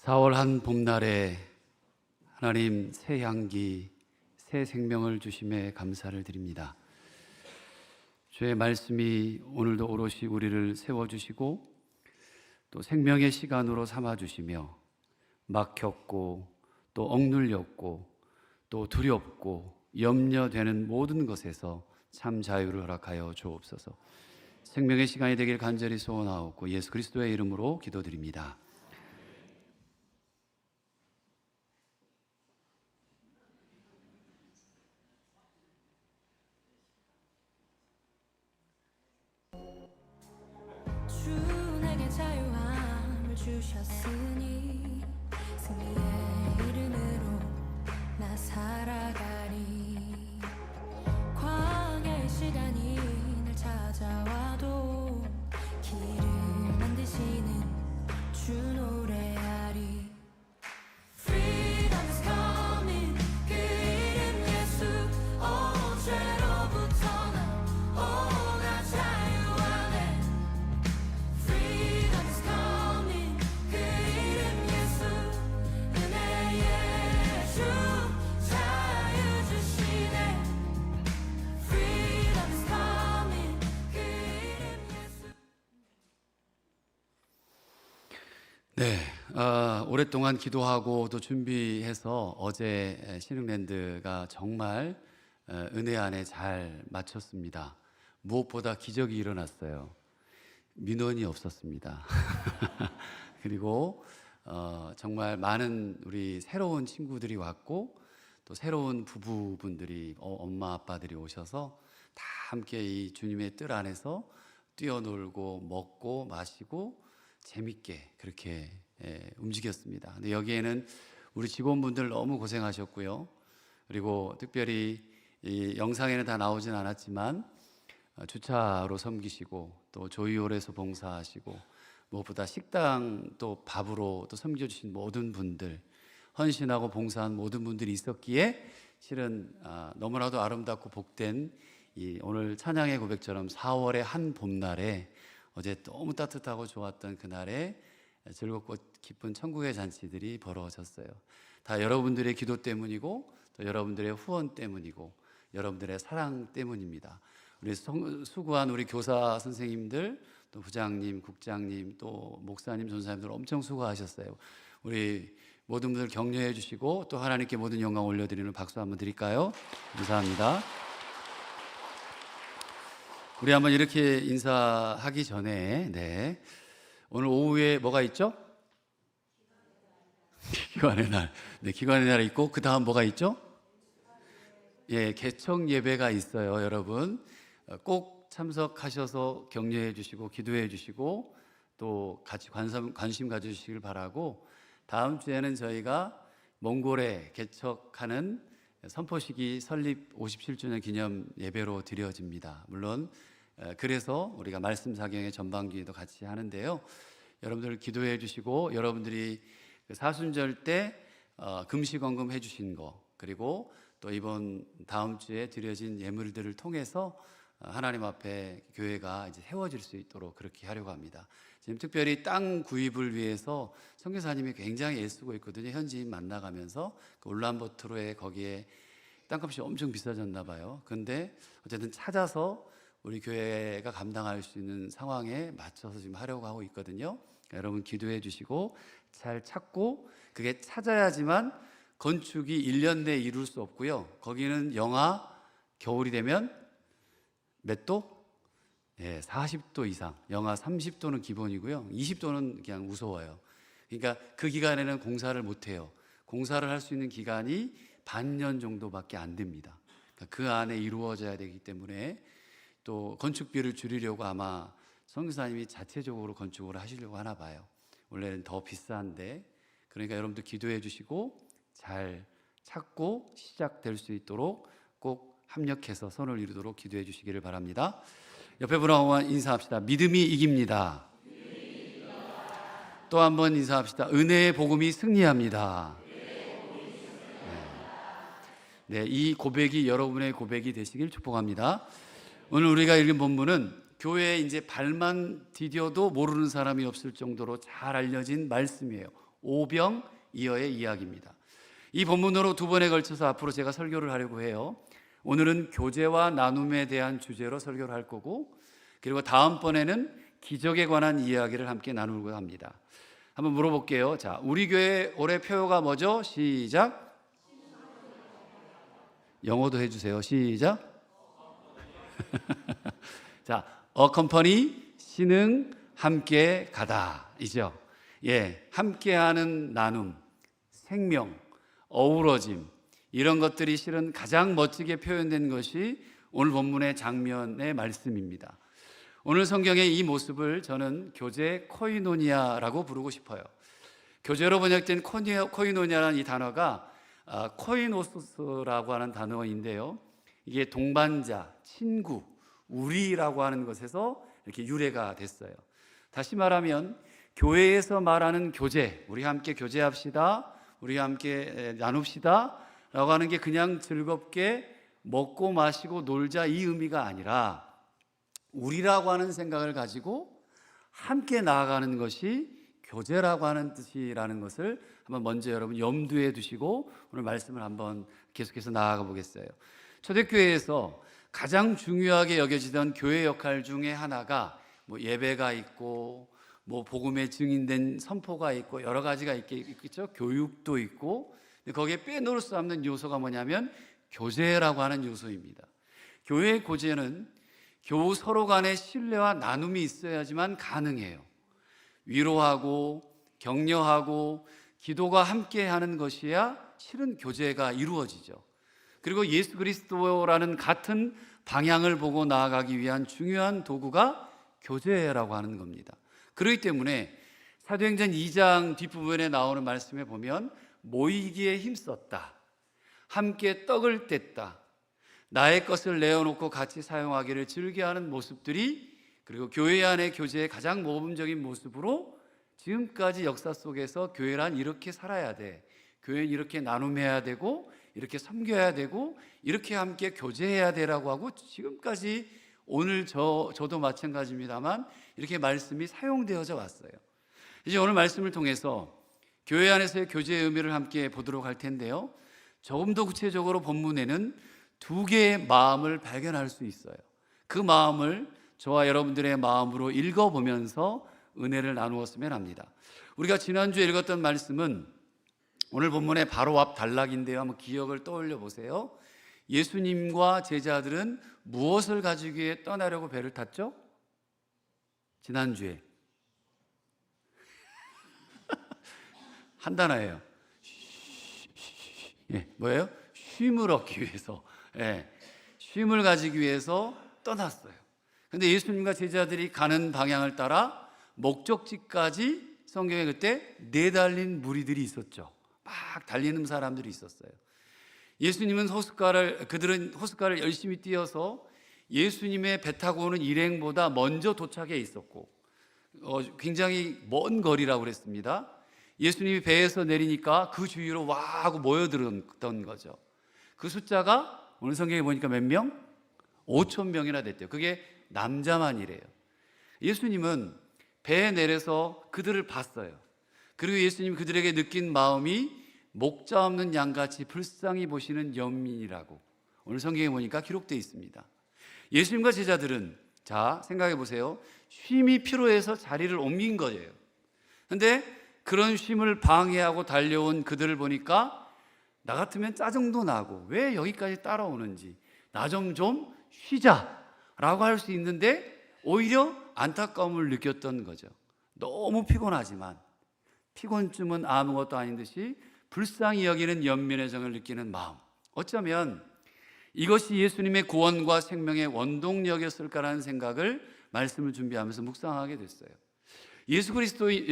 4월 한 봄날에 하나님 새 향기, 새 생명을 주심에 감사를 드립니다. 주의 말씀이 오늘도 오롯이 우리를 세워주시고 또 생명의 시간으로 삼아주시며 막혔고 또 억눌렸고 또 두렵고 염려되는 모든 것에서 참 자유를 허락하여 주옵소서. 생명의 시간이 되길 간절히 소원하옵고 예수 그리스도의 이름으로 기도드립니다. 주 내게 자유함을 주셨으니 승리의 이름으로 나 살아가리. 광야의 시간이 날 찾아와도 길을 만드시는 주 노래하리. Freedom is coming, 그 이름 예수. 죄로부터 나 자유하네. Freedom is coming, 그 이름 예수. 은혜의 주 자유 주시네. Freedom is coming, 그 이름 예수. 오랫동안 기도하고 또 준비해서 어제 신흥랜드가 정말 은혜 안에 잘 마쳤습니다. 무엇보다 기적이 일어났어요. 민원이 없었습니다. 그리고 정말 많은 우리 새로운 친구들이 왔고 또 새로운 부부분들이 엄마 아빠들이 오셔서 다 함께 이 주님의 뜰 안에서 뛰어놀고 먹고 마시고 재밌게 그렇게 움직였습니다. 근데 여기에는 우리 직원분들 너무 고생하셨고요. 그리고 특별히 이 영상에는 다 나오진 않았지만 주차로 섬기시고 또 조이홀에서 봉사하시고 무엇보다 식당 또 밥으로 또 섬겨주신 모든 분들, 헌신하고 봉사한 모든 분들이 있었기에 실은 너무나도 아름답고 복된 이 오늘 찬양의 고백처럼 4월의 한 봄날에 어제 너무 따뜻하고 좋았던 그날에 즐겁고 기쁜 천국의 잔치들이 벌어졌어요. 다 여러분들의 기도 때문이고 또 여러분들의 후원 때문이고 여러분들의 사랑 때문입니다. 우리 수고한 우리 교사 선생님들, 또 부장님, 국장님, 또 목사님, 전사님들 엄청 수고하셨어요. 우리 모든 분들 격려해 주시고 또 하나님께 모든 영광 올려드리는 박수 한번 드릴까요? 감사합니다. 우리 한번 이렇게 인사하기 전에 오늘 오후에 뭐가 있죠? 기관의 날. 기관의 날 있고 그 다음 뭐가 있죠? 개척 예배가 있어요. 여러분 꼭 참석하셔서 격려해 주시고 기도해 주시고 또 같이 관심 가져주시길 바라고, 다음 주에는 저희가 몽골에 개척하는 선포식이 설립 57주년 기념 예배로 드려집니다. 물론 그래서 우리가 말씀 사경의 전반기도 같이 하는데요. 여러분들 기도해 주시고 여러분들이 사순절 때 금식원금 해주신 거, 그리고 또 이번 다음 주에 드려진 예물들을 통해서 하나님 앞에 교회가 이제 세워질 수 있도록 그렇게 하려고 합니다. 지금 특별히 땅 구입을 위해서 선교사님이 굉장히 애쓰고 있거든요. 현지인 만나가면서 그 울란바토르에 거기에 땅값이 엄청 비싸졌나 봐요. 근데 어쨌든 찾아서 우리 교회가 감당할 수 있는 상황에 맞춰서 지금 하려고 하고 있거든요. 여러분 기도해 주시고 잘 찾고, 그게 찾아야지만 건축이 1년 내에 이룰 수 없고요. 거기는 영하 겨울이 되면 몇 도? 40도 이상, 영하 30도는 기본이고요. 20도는 그냥 무서워요. 그러니까 그 기간에는 공사를 못 해요. 공사를 할 수 있는 기간이 반년 정도밖에 안 됩니다. 그러니까 그 안에 이루어져야 되기 때문에 또 건축비를 줄이려고 아마 선교사님이 자체적으로 건축을 하시려고 하나 봐요. 원래는 더 비싼데, 그러니까 여러분들 기도해 주시고 잘 찾고 시작될 수 있도록 꼭 합력해서 선을 이루도록 기도해 주시기를 바랍니다. 옆에 분하고 인사합시다. 믿음이 이깁니다. 또 한 번 인사합시다. 은혜의 복음이 승리합니다. 이 고백이 여러분의 고백이 되시길 축복합니다. 오늘 우리가 읽은 본문은 교회에 이제 발만 디뎌도 모르는 사람이 없을 정도로 잘 알려진 말씀이에요. 오병이어의 이야기입니다. 이 본문으로 두 번에 걸쳐서 앞으로 제가 설교를 하려고 해요. 오늘은 교제와 나눔에 대한 주제로 설교를 할 거고, 그리고 다음번에는 기적에 관한 이야기를 함께 나누려고 합니다. 한번 물어볼게요. 자, 우리 교회 올해 표어가 뭐죠? 시작. 영어도 해주세요. 시작. 자, 어컴퍼니, 신흥, 함께 가다 이죠. 예, 함께하는 나눔, 생명, 어우러짐, 이런 것들이 실은 가장 멋지게 표현된 것이 오늘 본문의 장면의 말씀입니다. 오늘 성경의 이 모습을 저는 교제 코이노니아라고 부르고 싶어요. 교제로 번역된 코이노니아라는 이 단어가 코이노스라고 하는 단어인데요, 이게 동반자, 친구, 우리라고 하는 것에서 이렇게 유래가 됐어요. 다시 말하면 교회에서 말하는 교제, 우리 함께 교제합시다, 우리 함께 나눕시다 라고 하는 게 그냥 즐겁게 먹고 마시고 놀자 이 의미가 아니라 우리라고 하는 생각을 가지고 함께 나아가는 것이 교제라고 하는 뜻이라는 것을 한번 먼저 여러분 염두에 두시고 오늘 말씀을 한번 계속해서 나아가 보겠어요. 초대교회에서 가장 중요하게 여겨지던 교회 역할 중에 하나가 뭐 예배가 있고 뭐 복음의 증인된 선포가 있고 여러 가지가 있겠죠. 교육도 있고. 근데 거기에 빼놓을 수 없는 요소가 뭐냐면 교제라고 하는 요소입니다. 교회의 교제는 교우 서로 간의 신뢰와 나눔이 있어야지만 가능해요. 위로하고 격려하고 기도가 함께하는 것이야 실은 교제가 이루어지죠. 그리고 예수 그리스도라는 같은 방향을 보고 나아가기 위한 중요한 도구가 교제라고 하는 겁니다. 그렇기 때문에 사도행전 2장 뒷부분에 나오는 말씀에 보면 모이기에 힘썼다, 함께 떡을 뗐다, 나의 것을 내어놓고 같이 사용하기를 즐겨하는 모습들이, 그리고 교회 안의 교제의 가장 모범적인 모습으로 지금까지 역사 속에서 교회란 이렇게 살아야 돼, 교회는 이렇게 나눔해야 되고 이렇게 섬겨야 되고 이렇게 함께 교제해야 되라고 하고 지금까지 오늘 저도 마찬가지입니다만 이렇게 말씀이 사용되어져 왔어요. 이제 오늘 말씀을 통해서 교회 안에서의 교제의 의미를 함께 보도록 할 텐데요, 조금 더 구체적으로 본문에는 두 개의 마음을 발견할 수 있어요. 그 마음을 저와 여러분들의 마음으로 읽어보면서 은혜를 나누었으면 합니다. 우리가 지난주에 읽었던 말씀은 오늘 본문의 바로 앞 단락인데요, 한번 기억을 떠올려 보세요. 예수님과 제자들은 무엇을 가지기 위해 떠나려고 배를 탔죠? 지난주에 한 단어예요. 예, 뭐예요? 쉼을 얻기 위해서, 예, 쉼을 가지기 위해서 떠났어요. 근데 예수님과 제자들이 가는 방향을 따라 목적지까지 성경에 그때 내달린 무리들이 있었죠. 막 달리는 사람들이 있었어요. 예수님은 그들은 호숫가를 열심히 뛰어서 예수님의 배 타고 오는 일행보다 먼저 도착해 있었고 굉장히 먼 거리라고 그랬습니다. 예수님이 배에서 내리니까 그 주위로 와 하고 모여들었던 거죠. 그 숫자가 오늘 성경에 보니까 몇 명? 5,000명이나 됐대요. 그게 남자만이래요. 예수님은 배에 내려서 그들을 봤어요. 그리고 예수님이 그들에게 느낀 마음이 목자 없는 양같이 불쌍히 보시는 연민이라고 오늘 성경에 보니까 기록되어 있습니다. 예수님과 제자들은, 자, 생각해 보세요, 쉼이 필요해서 자리를 옮긴 거예요. 그런데 그런 쉼을 방해하고 달려온 그들을 보니까 나 같으면 짜증도 나고 왜 여기까지 따라오는지, 나 좀 쉬자라고 할 수 있는데 오히려 안타까움을 느꼈던 거죠. 너무 피곤하지만 피곤쯤은 아무것도 아닌 듯이 불쌍히 여기는 연민의 정을 느끼는 마음, 어쩌면 이것이 예수님의 구원과 생명의 원동력이었을까라는 생각을 말씀을 준비하면서 묵상하게 됐어요.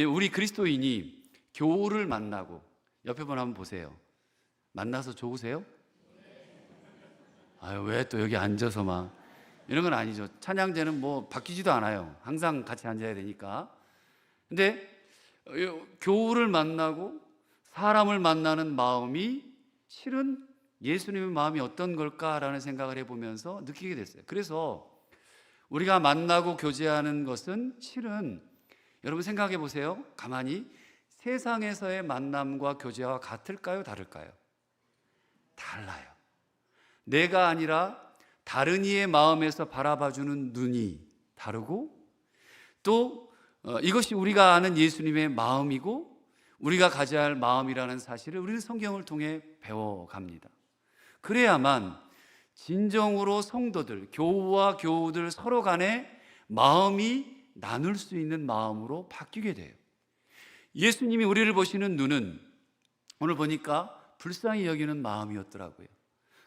우리 그리스도인이 교우를 만나고, 옆에 분 한번 보세요. 만나서 좋으세요? 아유, 왜 또 여기 앉아서 막 이런 건 아니죠. 찬양제는 뭐 바뀌지도 않아요. 항상 같이 앉아야 되니까. 근데 교우를 만나고 사람을 만나는 마음이 실은 예수님의 마음이 어떤 걸까라는 생각을 해보면서 느끼게 됐어요. 그래서 우리가 만나고 교제하는 것은 실은, 여러분 생각해 보세요. 가만히 세상에서의 만남과 교제와 같을까요? 다를까요? 달라요. 내가 아니라 다른 이의 마음에서 바라봐주는 눈이 다르고, 또 이것이 우리가 아는 예수님의 마음이고 우리가 가져야 할 마음이라는 사실을 우리는 성경을 통해 배워갑니다. 그래야만 진정으로 성도들, 교우와 교우들 서로 간에 마음이 나눌 수 있는 마음으로 바뀌게 돼요. 예수님이 우리를 보시는 눈은 오늘 보니까 불쌍히 여기는 마음이었더라고요.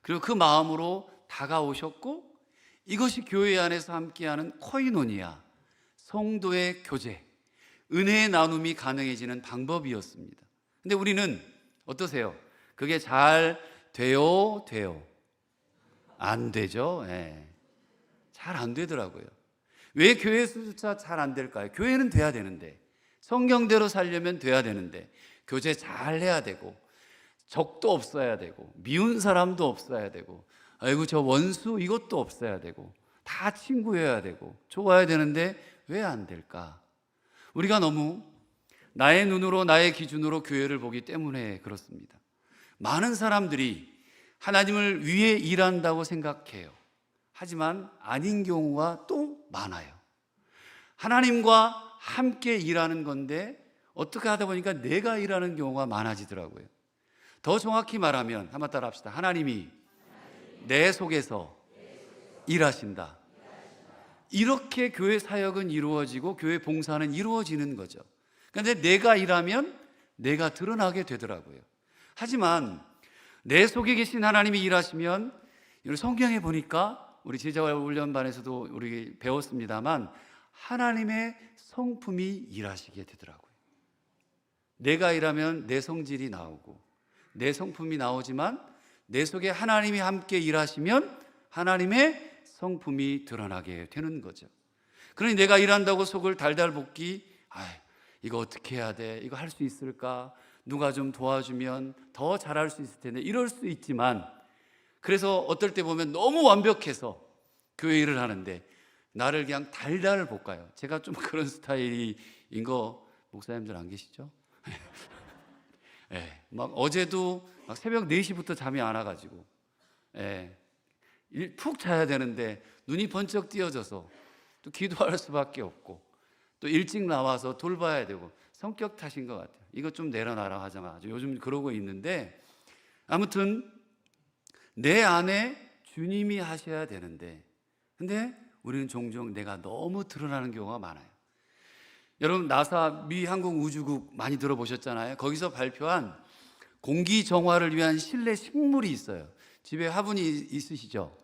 그리고 그 마음으로 다가오셨고, 이것이 교회 안에서 함께하는 코이노니아, 성도의 교제, 은혜의 나눔이 가능해지는 방법이었습니다. 근데 우리는 어떠세요? 그게 잘 돼요? 안 되죠? 잘 안 되더라고요. 왜 교회에서조차 잘 안 될까요? 교회는 돼야 되는데, 성경대로 살려면 돼야 되는데, 교제 잘 해야 되고, 적도 없어야 되고, 미운 사람도 없어야 되고, 아이고 저 원수 이것도 없어야 되고, 다 친구여야 되고, 좋아야 되는데 왜 안 될까? 우리가 너무 나의 눈으로, 나의 기준으로 교회를 보기 때문에 그렇습니다. 많은 사람들이 하나님을 위해 일한다고 생각해요. 하지만 아닌 경우가 또 많아요. 하나님과 함께 일하는 건데 어떻게 하다 보니까 내가 일하는 경우가 많아지더라고요. 더 정확히 말하면, 한번 따라 합시다. 하나님이 내 속에서 일하신다. 이렇게 교회 사역은 이루어지고 교회 봉사는 이루어지는 거죠. 그런데 내가 일하면 내가 드러나게 되더라고요. 하지만 내 속에 계신 하나님이 일하시면, 성경에 보니까 우리 제자훈련반에서도 우리 배웠습니다만, 하나님의 성품이 일하시게 되더라고요. 내가 일하면 내 성질이 나오고 내 성품이 나오지만, 내 속에 하나님이 함께 일하시면 하나님의 성품이 드러나게 되는 거죠. 그러니 내가 일한다고 속을 달달 볶기, 이거 어떻게 해야 돼? 이거 할 수 있을까? 누가 좀 도와주면 더 잘할 수 있을 텐데, 이럴 수 있지만, 그래서 어떨 때 보면 너무 완벽해서 교회 일을 하는데 나를 그냥 달달 볶아요. 제가 좀 그런 스타일인 거 목사님들 안 계시죠? 막 어제도 막 새벽 4시부터 잠이 안 와가지고 푹 자야 되는데 눈이 번쩍 띄어져서 또 기도할 수밖에 없고, 또 일찍 나와서 돌봐야 되고, 성격 탓인 것 같아요. 이거 좀 내려놔라 하잖아. 요즘 그러고 있는데, 아무튼 내 안에 주님이 하셔야 되는데, 근데 우리는 종종 내가 너무 드러나는 경우가 많아요. 여러분, 나사 미 항공우주국 많이 들어보셨잖아요. 거기서 발표한 공기 정화를 위한 실내 식물이 있어요. 집에 화분이 있으시죠?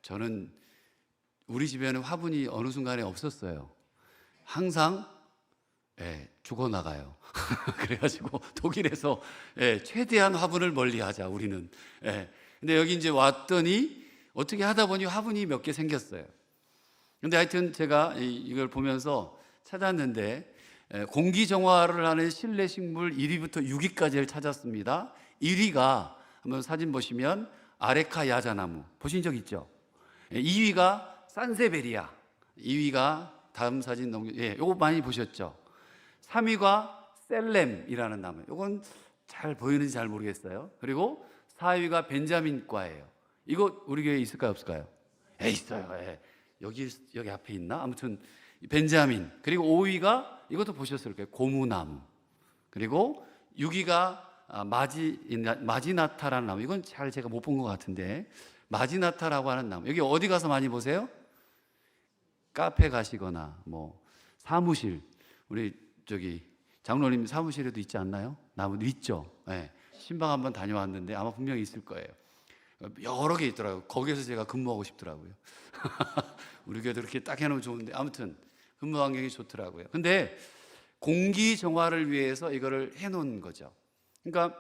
저는 우리 집에는 화분이 어느 순간에 없었어요. 항상 죽어나가요. 그래가지고 독일에서 최대한 화분을 멀리하자 우리는. 근데 여기 이제 왔더니 어떻게 하다 보니 화분이 몇 개 생겼어요. 근데 하여튼 제가 이걸 보면서 찾았는데, 공기 정화를 하는 실내 식물 1위부터 6위까지를 찾았습니다. 1위가 한번 사진 보시면 아레카 야자나무 보신 적 있죠? 2위가 산세베리아, 2위가 다음 사진 요거 많이 보셨죠? 3위가 셀렘이라는 나무, 요건 잘 보이는지 잘 모르겠어요. 그리고 4위가 벤자민과예요. 이거 우리 교회에 있을까요, 없을까요? 있어요. 여기 앞에 있나? 아무튼 벤자민. 그리고 5위가 이것도 보셨을 거예요. 고무나무. 그리고 6위가 마지나타라는 나무. 이건 잘 제가 못 본 것 같은데, 마지나타라고 하는 나무. 여기 어디 가서 많이 보세요? 카페 가시거나 뭐 사무실, 우리 저기 장로님 사무실에도 있지 않나요? 나무도 있죠. 신방 한번 다녀왔는데 아마 분명히 있을 거예요. 여러 개 있더라고요. 거기에서 제가 근무하고 싶더라고요. 우리 교회도 그렇게 딱 해놓으면 좋은데, 아무튼 근무 환경이 좋더라고요. 근데 공기 정화를 위해서 이거를 해놓은 거죠. 그러니까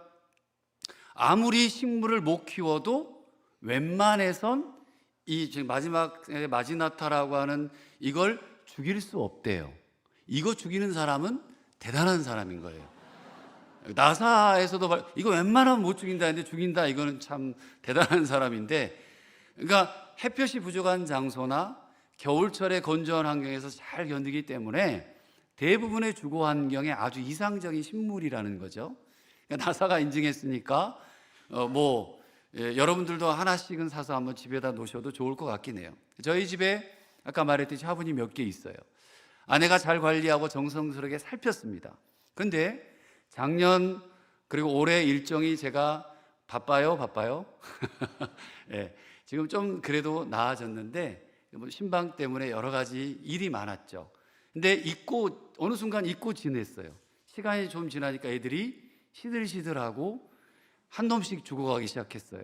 아무리 식물을 못 키워도 웬만해선 이 지금 마지막에 마지나타라고 하는 이걸 죽일 수 없대요. 이거 죽이는 사람은 대단한 사람인 거예요. 나사에서도 이거 웬만하면 못 죽인다 했는데 죽인다, 이거는 참 대단한 사람인데, 그러니까 햇볕이 부족한 장소나 겨울철에 건조한 환경에서 잘 견디기 때문에 대부분의 주거 환경에 아주 이상적인 식물이라는 거죠. 그러니까 나사가 인증했으니까 여러분들도 하나씩은 사서 한번 집에다 놓으셔도 좋을 것 같긴 해요. 저희 집에 아까 말했듯이 화분이 몇 개 있어요. 아내가 잘 관리하고 정성스럽게 살폈습니다. 근데 작년 그리고 올해 일정이 제가 바빠요? 예, 지금 좀 그래도 나아졌는데 신방 때문에 여러 가지 일이 많았죠. 근데 어느 순간 잊고 지냈어요. 시간이 좀 지나니까 애들이 시들시들하고 한 놈씩 죽어가기 시작했어요.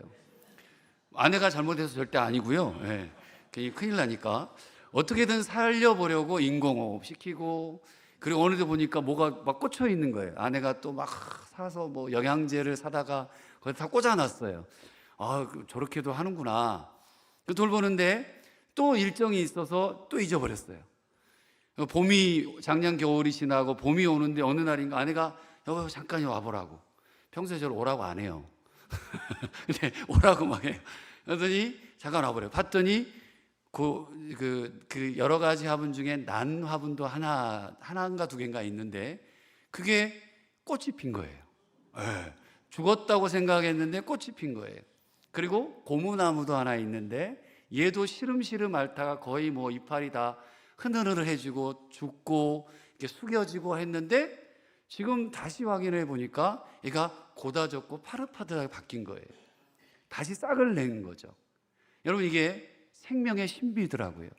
아내가 잘못해서 절대 아니고요. 예, 괜히 큰일 나니까 어떻게든 살려보려고 인공호흡 시키고, 그리고 어느새 보니까 뭐가 막 꽂혀 있는 거예요. 아내가 또 막 사서 영양제를 사다가 거기 다 꽂아놨어요. 저렇게도 하는구나. 돌보는데 또 일정이 있어서 또 잊어버렸어요. 작년 겨울이 지나고 봄이 오는데 어느 날인가 아내가 여보 잠깐 와보라고. 평소에 저를 오라고 안 해요. 근데 오라고 막 해요. 그러더니 잠깐 와보래요. 봤더니 그 여러 가지 화분 중에 난 화분도 하나인가 두 개인가 있는데 그게 꽃이 핀 거예요. 네. 죽었다고 생각했는데 꽃이 핀 거예요. 그리고 고무나무도 하나 있는데 얘도 시름시름 앓다가 거의 이파리 다 흐느흐느해지고 죽고 이렇게 숙여지고 했는데 지금 다시 확인해 보니까 얘가 고다졌고 파릇파릇하게 바뀐 거예요. 다시 싹을 낸 거죠. 여러분, 이게 생명의 신비더라고요.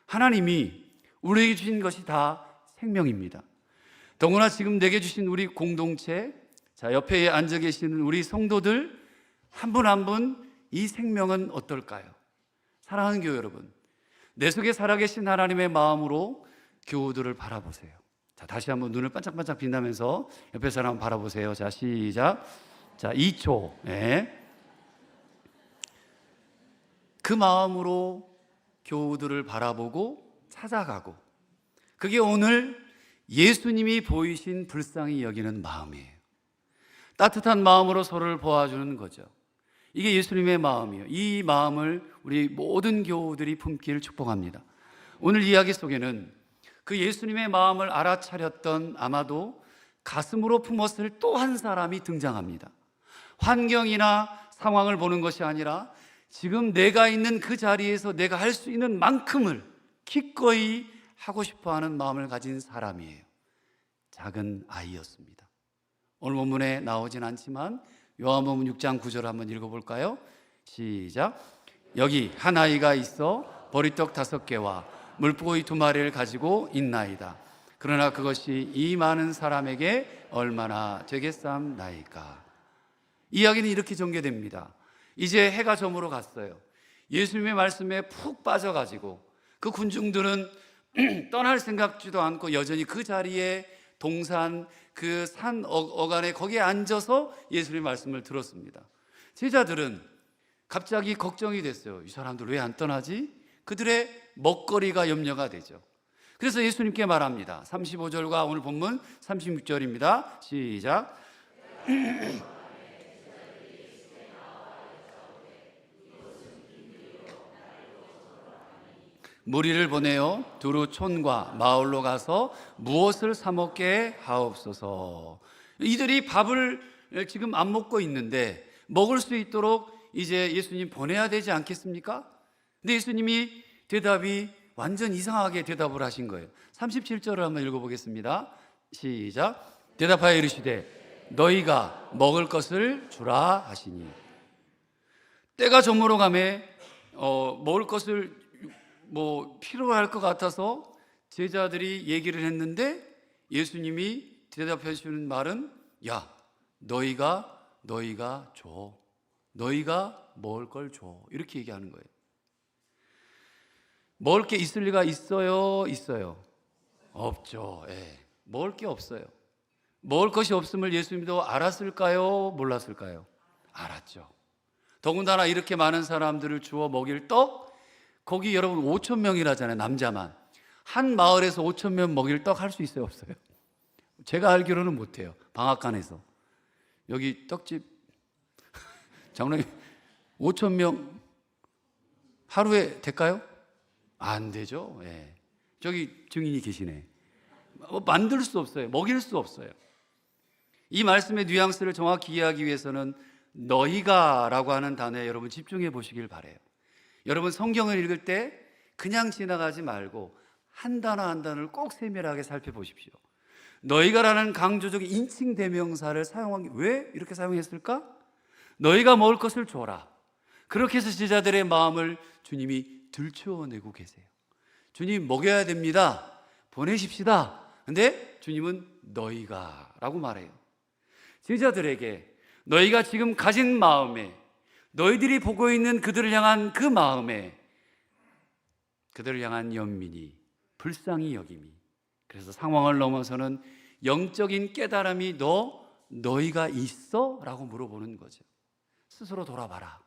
하나님이 우리에게 주신 것이 다 생명입니다. 더구나 지금 내게 주신 우리 공동체, 옆에 앉아 계시는 우리 성도들 한 분 한 분 이 생명은 어떨까요? 사랑하는 교회 여러분, 내 속에 살아계신 하나님의 마음으로 교우들을 바라보세요. 다시 한번 눈을 반짝반짝 빛나면서 옆에 사람 바라보세요. 자, 시작. 2초. 네. 그 마음으로 교우들을 바라보고 찾아가고, 그게 오늘 예수님이 보이신 불쌍히 여기는 마음이에요. 따뜻한 마음으로 서로를 보아주는 거죠. 이게 예수님의 마음이에요. 이 마음을 우리 모든 교우들이 품기를 축복합니다. 오늘 이야기 속에는 그 예수님의 마음을 알아차렸던 아마도 가슴으로 품었을 또 한 사람이 등장합니다. 환경이나 상황을 보는 것이 아니라 지금 내가 있는 그 자리에서 내가 할 수 있는 만큼을 기꺼이 하고 싶어하는 마음을 가진 사람이에요. 작은 아이였습니다. 오늘 본문에 나오진 않지만 요한복음 6장 9절 한번 읽어볼까요? 시작. 여기 한 아이가 있어 보리떡 5개와 물고기 2마리를 가지고 있나이다. 그러나 그것이 이 많은 사람에게 얼마나 되겠삼나이까. 이야기는 이렇게 전개됩니다. 이제 해가 저물어 갔어요. 예수님의 말씀에 푹 빠져가지고 그 군중들은 떠날 생각지도 않고 여전히 그 자리에 동산 그 산 어간에 거기에 앉아서 예수님의 말씀을 들었습니다. 제자들은 갑자기 걱정이 됐어요. 이 사람들 왜 안 떠나지? 그들의 먹거리가 염려가 되죠. 그래서 예수님께 말합니다. 35절과 오늘 본문 36절입니다. 시작. 무리를 보내어 두루 촌과 마을로 가서 무엇을 사 먹게 하옵소서. 이들이 밥을 지금 안 먹고 있는데 먹을 수 있도록 이제 예수님 보내야 되지 않겠습니까? 근데 예수님이 대답이 완전 이상하게 대답을 하신 거예요. 37절을 한번 읽어보겠습니다. 시작. 대답하여 이르시되 너희가 먹을 것을 주라 하시니. 때가 저물어 가매 먹을 것을 필요할 것 같아서 제자들이 얘기를 했는데 예수님이 대답해 주시는 말은 야, 너희가 줘. 너희가 먹을 걸 줘. 이렇게 얘기하는 거예요. 먹을 게 있을 리가 있어요? 없죠. 예. 먹을 게 없어요. 먹을 것이 없음을 예수님도 알았을까요? 몰랐을까요? 알았죠. 더군다나 이렇게 많은 사람들을 주어 먹일 떡, 거기 여러분 5,000명이라잖아요. 남자만. 한 마을에서 5,000명 먹일 떡 할 수 있어요? 없어요? 제가 알기로는 못해요. 방앗간에서. 여기 떡집 장로님 5,000명 하루에 될까요? 안 되죠. 예. 저기 증인이 계시네. 만들 수 없어요. 먹일 수 없어요. 이 말씀의 뉘앙스를 정확히 이해하기 위해서는 너희가라고 하는 단어에 여러분 집중해 보시길 바라요. 여러분 성경을 읽을 때 그냥 지나가지 말고 한 단어 한 단어를 꼭 세밀하게 살펴보십시오. 너희가라는 강조적 인칭 대명사를 사용한 왜 이렇게 사용했을까? 너희가 먹을 것을 줘라. 그렇게 해서 제자들의 마음을 주님이 들추어내고 계세요. 주님 먹여야 됩니다. 보내십시다. 근데 주님은 너희가라고 말해요. 제자들에게 너희가 지금 가진 마음에, 너희들이 보고 있는 그들을 향한 그 마음에 그들을 향한 연민이, 불쌍히 여김이, 그래서 상황을 넘어서는 영적인 깨달음이 너희가 있어? 라고 물어보는 거죠. 스스로 돌아봐라.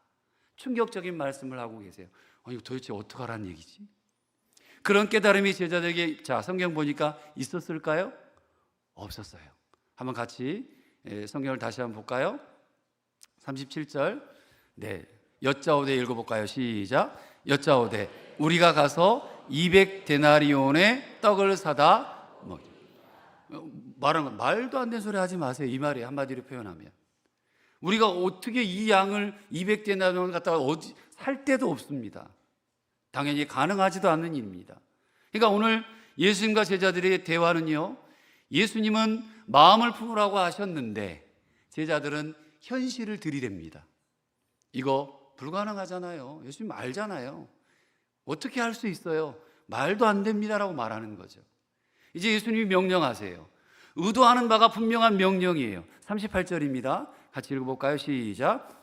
충격적인 말씀을 하고 계세요. 이거 도대체 어떡하라는 얘기지? 그런 깨달음이 제자들에게 성경 보니까 있었을까요? 없었어요. 한번 같이 성경을 다시 한번 볼까요? 37절. 네, 여짜오되 읽어볼까요? 시작. 여짜오되 우리가 가서 200데나리온의 떡을 사다 먹이. 말도 안 되는 소리 하지 마세요. 이 말이 한마디로 표현하면 우리가 어떻게 이 양을 200데나리온 갖다가 어디 살 데도 없습니다. 당연히 가능하지도 않는 일입니다. 그러니까 오늘 예수님과 제자들의 대화는요, 예수님은 마음을 품으라고 하셨는데 제자들은 현실을 들이댑니다. 이거 불가능하잖아요. 예수님 알잖아요. 어떻게 할 수 있어요? 말도 안 됩니다라고 말하는 거죠. 이제 예수님이 명령하세요. 의도하는 바가 분명한 명령이에요. 38절입니다. 같이 읽어볼까요? 시작.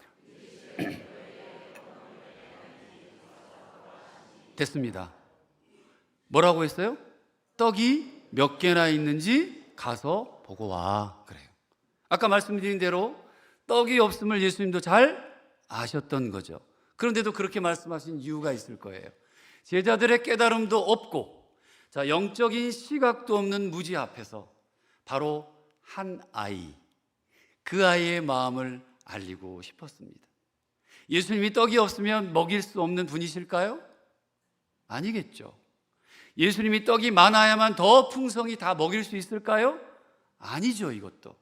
됐습니다. 뭐라고 했어요? 떡이 몇 개나 있는지 가서 보고 와. 그래요. 아까 말씀드린 대로 떡이 없음을 예수님도 잘 아셨던 거죠. 그런데도 그렇게 말씀하신 이유가 있을 거예요. 제자들의 깨달음도 없고, 영적인 시각도 없는 무지 앞에서 바로 한 아이, 그 아이의 마음을 알리고 싶었습니다. 예수님이 떡이 없으면 먹일 수 없는 분이실까요? 아니겠죠. 예수님이 떡이 많아야만 더 풍성히 다 먹일 수 있을까요? 아니죠. 이것도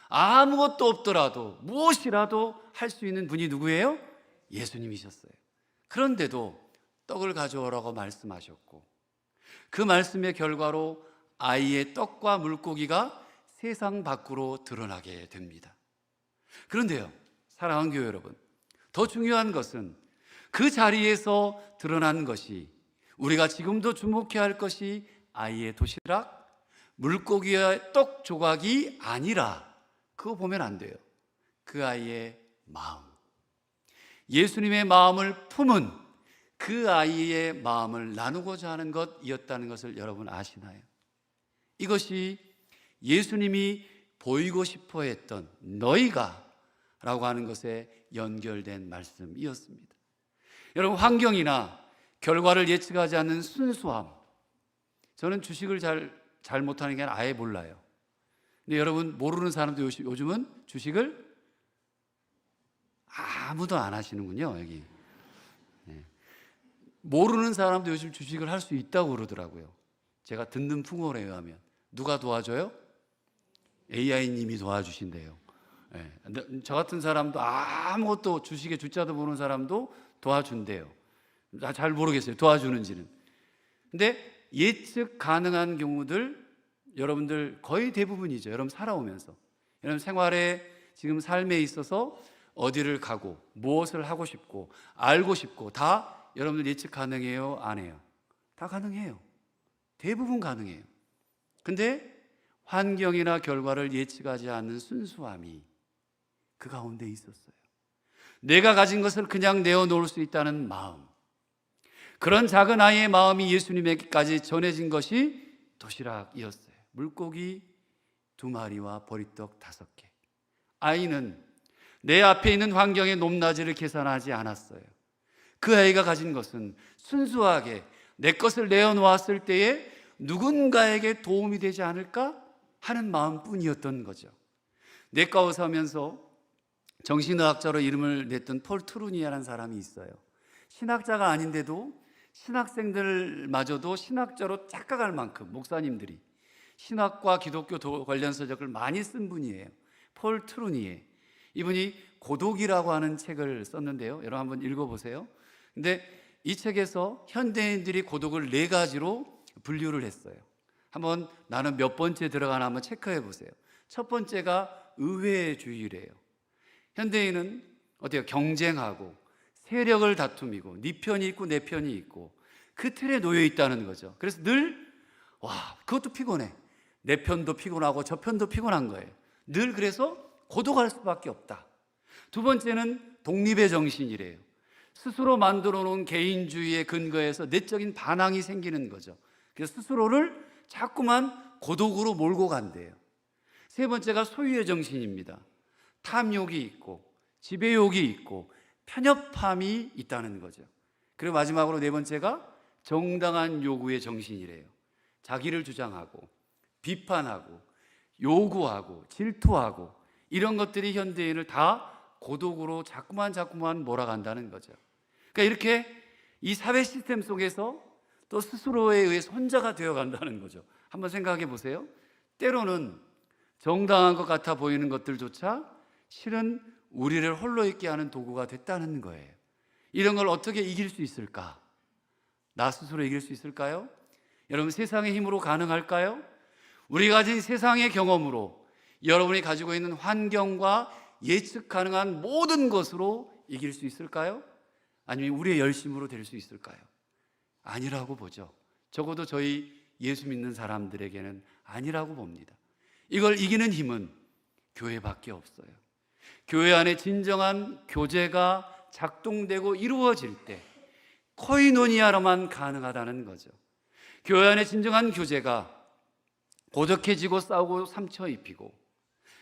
아무것도 없더라도 무엇이라도 할 수 있는 분이 누구예요? 예수님이셨어요. 그런데도 떡을 가져오라고 말씀하셨고, 그 말씀의 결과로 아이의 떡과 물고기가 세상 밖으로 드러나게 됩니다. 그런데요, 사랑하는 교회 여러분, 더 중요한 것은 그 자리에서 드러난 것이, 우리가 지금도 주목해야 할 것이 아이의 도시락, 물고기와 떡 조각이 아니라, 그거 보면 안 돼요. 그 아이의 마음, 예수님의 마음을 품은 그 아이의 마음을 나누고자 하는 것이었다는 것을 여러분 아시나요? 이것이 예수님이 보이고 싶어 했던 너희가 라고 하는 것에 연결된 말씀이었습니다. 여러분, 환경이나 결과를 예측하지 않는 순수함, 저는 주식을 잘 못하는 게 아예 몰라요. 근데 여러분, 모르는 사람도 요즘은 주식을 아무도 안 하시는군요. 여기 모르는 사람도 요즘 주식을 할 수 있다고 그러더라고요. 제가 듣는 풍월에 의하면. 누가 도와줘요? AI님이 도와주신대요. 저 같은 사람도 아무것도 주식에 주자도 모르는 사람도 도와준대요. 나 잘 모르겠어요, 도와주는지는. 근데 예측 가능한 경우들, 여러분들 거의 대부분이죠. 여러분 살아오면서, 여러분 생활에, 지금 삶에 있어서 어디를 가고 무엇을 하고 싶고 알고 싶고 다 여러분들 예측 가능해요? 안 해요? 다 가능해요. 대부분 가능해요. 근데 환경이나 결과를 예측하지 않는 순수함이 그 가운데 있었어요. 내가 가진 것을 그냥 내어놓을 수 있다는 마음, 그런 작은 아이의 마음이 예수님에게까지 전해진 것이 도시락이었어요. 물고기 2마리와 보리떡 5개. 아이는 내 앞에 있는 환경의 높낮이를 계산하지 않았어요. 그 아이가 가진 것은 순수하게 내 것을 내어놓았을 때에 누군가에게 도움이 되지 않을까 하는 마음뿐이었던 거죠. 내과 의사면서 정신의학자로 이름을 냈던 폴 트루니아라는 사람이 있어요. 신학자가 아닌데도 신학생들마저도 신학자로 착각할 만큼, 목사님들이 신학과 기독교 관련 서적을 많이 쓴 분이에요. 폴 트루니에. 이분이 고독이라고 하는 책을 썼는데요. 여러분 한번 읽어보세요. 근데 이 책에서 현대인들이 고독을 4가지로 분류를 했어요. 한번 나는 몇 번째 들어가나 한번 체크해 보세요. 첫 번째가 의회주의래요. 현대인은 어때요? 경쟁하고 세력을 다툼이고 네 편이 있고 내 편이 있고 그 틀에 놓여 있다는 거죠. 그래서 늘 그것도 피곤해. 내 편도 피곤하고 저 편도 피곤한 거예요. 늘 그래서 고독할 수밖에 없다. 두 번째는 독립의 정신이래요. 스스로 만들어 놓은 개인주의의 근거에서 내적인 반항이 생기는 거죠. 그래서 스스로를 자꾸만 고독으로 몰고 간대요. 세 번째가 소유의 정신입니다. 탐욕이 있고 지배욕이 있고 편협함이 있다는 거죠. 그리고 마지막으로 4번째가 정당한 요구의 정신이래요. 자기를 주장하고 비판하고 요구하고 질투하고 이런 것들이 현대인을 다 고독으로 자꾸만 몰아간다는 거죠. 그러니까 이렇게 이 사회 시스템 속에서 또 스스로에 의해서 혼자가 되어 간다는 거죠. 한번 생각해 보세요. 때로는 정당한 것 같아 보이는 것들조차 실은 우리를 홀로 있게 하는 도구가 됐다는 거예요. 이런 걸 어떻게 이길 수 있을까? 나 스스로 이길 수 있을까요? 여러분, 세상의 힘으로 가능할까요? 우리가 가진 세상의 경험으로 여러분이 가지고 있는 환경과 예측 가능한 모든 것으로 이길 수 있을까요? 아니면 우리의 열심으로 될 수 있을까요? 아니라고 보죠. 적어도 저희 예수 믿는 사람들에게는 아니라고 봅니다. 이걸 이기는 힘은 교회밖에 없어요. 교회 안에 진정한 교제가 작동되고 이루어질 때 코이노니아로만 가능하다는 거죠. 교회 안에 진정한 교제가 고독해지고 싸우고 삼쳐 입히고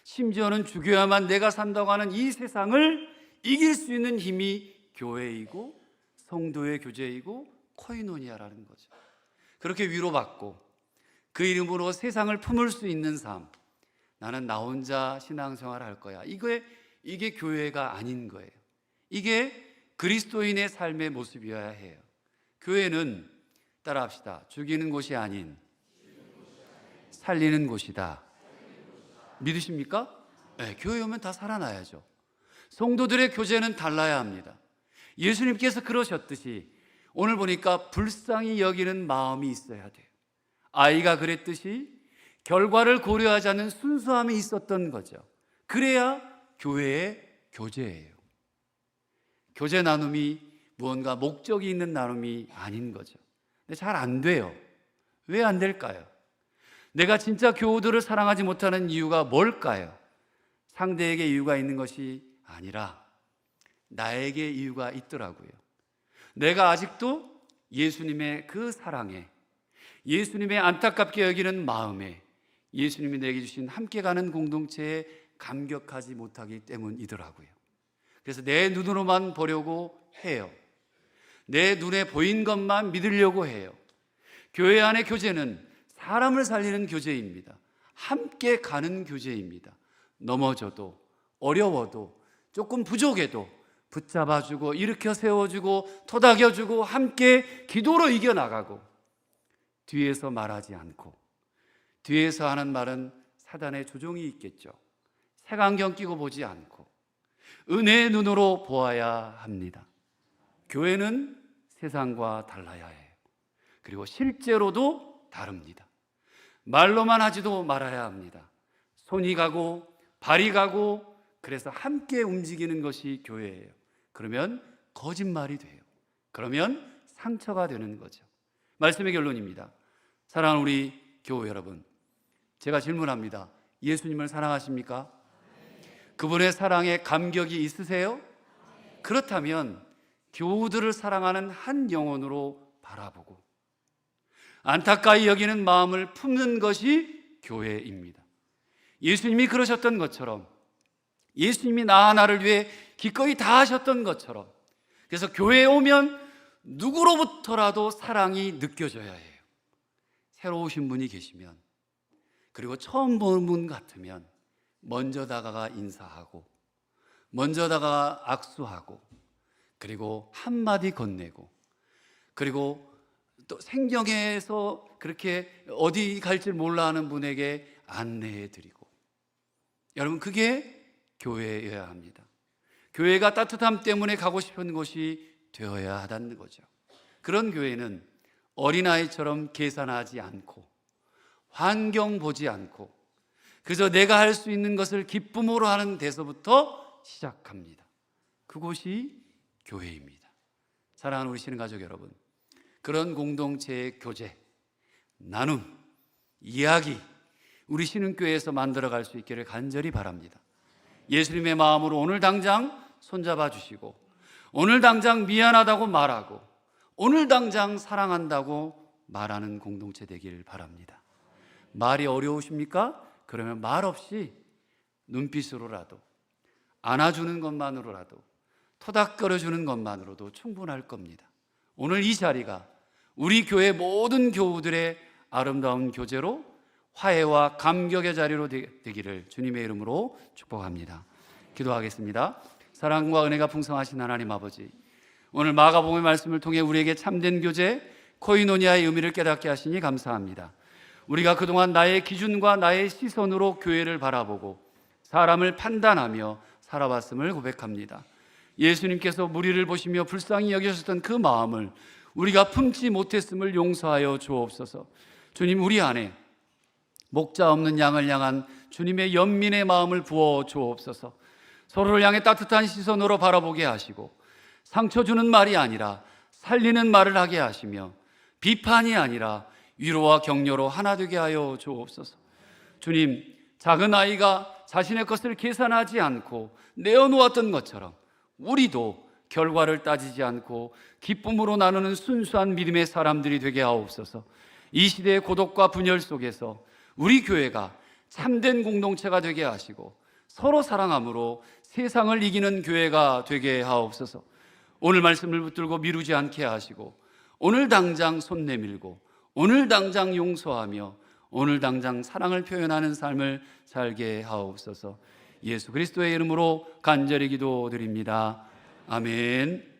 심지어는 죽여야만 내가 산다고 하는 이 세상을 이길 수 있는 힘이 교회이고 성도의 교제이고 코이노니아라는 거죠. 그렇게 위로받고 그 이름으로 세상을 품을 수 있는 삶, 나는 나 혼자 신앙생활을 할 거야, 이게 교회가 아닌 거예요. 이게 그리스도인의 삶의 모습이어야 해요. 교회는 따라합시다. 죽이는 곳이 아닌 살리는 곳이다. 믿으십니까? 네, 교회 오면 다 살아나야죠. 성도들의 교제는 달라야 합니다. 예수님께서 그러셨듯이 오늘 보니까 불쌍히 여기는 마음이 있어야 돼요. 아이가 그랬듯이 결과를 고려하지 않는 순수함이 있었던 거죠. 그래야 교회의 교제예요. 교제 나눔이 무언가 목적이 있는 나눔이 아닌 거죠. 근데 잘 안 돼요. 왜 안 될까요? 내가 진짜 교우들을 사랑하지 못하는 이유가 뭘까요? 상대에게 이유가 있는 것이 아니라 나에게 이유가 있더라고요. 내가 아직도 예수님의 그 사랑에, 예수님의 안타깝게 여기는 마음에, 예수님이 내게 주신 함께 가는 공동체에 감격하지 못하기 때문이더라고요. 그래서 내 눈으로만 보려고 해요. 내 눈에 보인 것만 믿으려고 해요. 교회 안의 교제는 사람을 살리는 교제입니다. 함께 가는 교제입니다. 넘어져도 어려워도 조금 부족해도 붙잡아주고 일으켜 세워주고 토닥여주고 함께 기도로 이겨나가고, 뒤에서 말하지 않고, 뒤에서 하는 말은 사단의 조종이 있겠죠. 색안경 끼고 보지 않고 은혜의 눈으로 보아야 합니다. 교회는 세상과 달라야 해요. 그리고 실제로도 다릅니다. 말로만 하지도 말아야 합니다. 손이 가고 발이 가고, 그래서 함께 움직이는 것이 교회예요. 그러면 거짓말이 돼요. 그러면 상처가 되는 거죠. 말씀의 결론입니다. 사랑하는 우리 교회 여러분, 제가 질문합니다. 예수님을 사랑하십니까? 그분의 사랑에 감격이 있으세요? 그렇다면 교우들을 사랑하는 한 영혼으로 바라보고 안타까이 여기는 마음을 품는 것이 교회입니다. 예수님이 그러셨던 것처럼, 예수님이 나 하나를 위해 기꺼이 다 하셨던 것처럼, 그래서 교회에 오면 누구로부터라도 사랑이 느껴져야 해요. 새로 오신 분이 계시면, 그리고 처음 보는 분 같으면 먼저 다가가 인사하고, 먼저 다가가 악수하고, 그리고 한마디 건네고, 그리고 또 생경에서 그렇게 어디 갈지 몰라 하는 분에게 안내해 드리고, 여러분, 그게 교회여야 합니다. 교회가 따뜻함 때문에 가고 싶은 곳이 되어야 하다는 거죠. 그런 교회는 어린아이처럼 계산하지 않고 환경 보지 않고 그저 내가 할 수 있는 것을 기쁨으로 하는 데서부터 시작합니다. 그곳이 교회입니다. 사랑하는 우리 신앙가족 여러분, 그런 공동체의 교제, 나눔, 이야기, 우리 신흥교회에서 만들어갈 수 있기를 간절히 바랍니다. 예수님의 마음으로 오늘 당장 손잡아 주시고, 오늘 당장 미안하다고 말하고, 오늘 당장 사랑한다고 말하는 공동체 되기를 바랍니다. 말이 어려우십니까? 그러면 말 없이 눈빛으로라도, 안아주는 것만으로라도, 토닥거려주는 것만으로도 충분할 겁니다. 오늘 이 자리가 우리 교회 모든 교우들의 아름다운 교제로 화해와 감격의 자리로 되기를 주님의 이름으로 축복합니다. 기도하겠습니다. 사랑과 은혜가 풍성하신 하나님 아버지, 오늘 마가복음의 말씀을 통해 우리에게 참된 교제, 코이노니아의 의미를 깨닫게 하시니 감사합니다. 우리가 그동안 나의 기준과 나의 시선으로 교회를 바라보고 사람을 판단하며 살아왔음을 고백합니다. 예수님께서 무리를 보시며 불쌍히 여기셨던 그 마음을 우리가 품지 못했음을 용서하여 주옵소서. 주님, 우리 안에 목자 없는 양을 향한 주님의 연민의 마음을 부어 주옵소서. 서로를 향해 따뜻한 시선으로 바라보게 하시고 상처 주는 말이 아니라 살리는 말을 하게 하시며 비판이 아니라 위로와 격려로 하나 되게 하여 주옵소서. 주님, 작은 아이가 자신의 것을 계산하지 않고 내어놓았던 것처럼 우리도 결과를 따지지 않고 기쁨으로 나누는 순수한 믿음의 사람들이 되게 하옵소서. 이 시대의 고독과 분열 속에서 우리 교회가 참된 공동체가 되게 하시고 서로 사랑함으로 세상을 이기는 교회가 되게 하옵소서. 오늘 말씀을 붙들고 미루지 않게 하시고 오늘 당장 손 내밀고 오늘 당장 용서하며 오늘 당장 사랑을 표현하는 삶을 살게 하옵소서. 예수 그리스도의 이름으로 간절히 기도드립니다. 아멘.